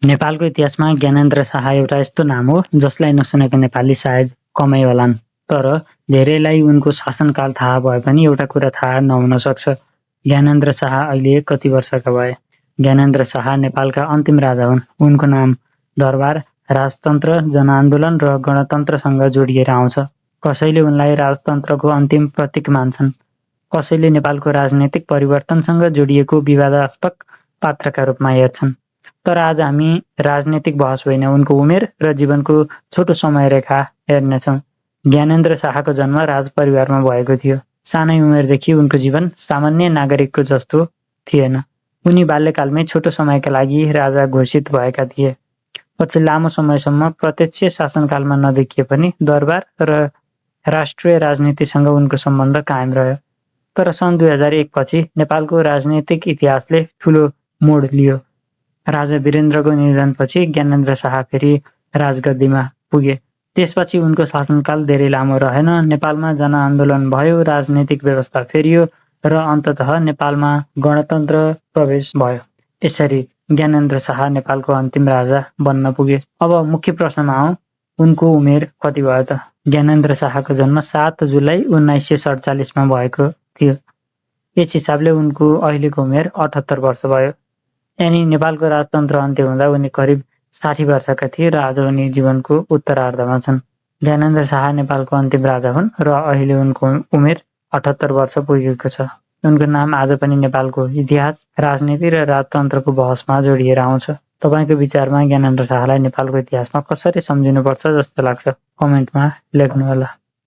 नेपालको इतिहासमा ज्ञानेन्द्र शाह एउटा यस्तो नाम हो जसलाई नसुनेको नेपाली सायद कमै होलान्। तर धेरैलाई उनको शासनकाल थाहा भए पनि एउटा कुरा थाहा नहुन सक्छ, ज्ञानेन्द्र शाह अहिले कति वर्षका भए। ज्ञानेन्द्र शाह नेपालका अन्तिम राजा हुन्। उनको नाम दरबार, राजतन्त्र, जनआन्दोलन र गणतन्त्रसँग जोडिएर आउँछ। कसैले उनलाई राजतन्त्रको अन्तिम प्रतीक मान्छन्, कसैले नेपालको राजनैतिक परिवर्तनसँग जोडिएको विवादास्पद पात्रका रूपमा हेर्छन्। तर आज हामी राजनैतिक बहस होइन, उनको उमेर र जीवनको छोटो समय रेखा हेर्नेछौँ। ज्ञानेन्द्र शाहको जन्म राजपरिवारमा भएको थियो। सानै उमेरदेखि उनको जीवन सामान्य नागरिकको जस्तो थिएन। उनी बाल्यकालमै छोटो समयका लागि राजा घोषित भएका थिए। पछि लामो समयसम्म प्रत्यक्ष शासनकालमा नदेखिए पनि दरबार र राष्ट्रिय राजनीतिसँग उनको सम्बन्ध कायम रह्यो। तर सन् 2001 पछि नेपालको राजनैतिक इतिहासले ठुलो मोड लियो। राजा वीरेन्द्रको निधनपछि ज्ञानेन्द्र शाह फेरि राजगद्दीमा पुगे। त्यसपछि उनको शासनकाल धेरै लामो रहेन। नेपालमा जनआन्दोलन भयो, राजनैतिक व्यवस्था फेरियो र अन्ततः नेपालमा गणतन्त्र प्रवेश भयो। यसरी ज्ञानेन्द्र शाह नेपालको अन्तिम राजा बन्न पुगे। अब मुख्य प्रश्नमा आउँ, उनको उमेर कति भयो त? ज्ञानेन्द्र शाहको जन्म 7 जुलाई 1947 भएको थियो। यस हिसाबले उनको अहिलेको उमेर 78 वर्ष भयो। यानि नेपालको राजतन्त्र अन्त्य हुँदा उनी करिब 60 वर्षका थिए र आज उनी जीवनको उत्तरार्धमा छन्। ज्ञानेन्द्र शाह नेपालको अन्तिम राजा हुन् र अहिले उनको उमेर 78 वर्ष पुगेको छ। उनको नाम आज पनि नेपालको इतिहास, राजनीति र राजतन्त्रको बहसमा जोडिएर आउँछ। तपाईको विचारमा ज्ञानेन्द्र शाहलाई नेपालको इतिहासमा कसरी सम्झिनुपर्छ जस्तो लाग्छ? कमेन्टमा लेख्नुहोला।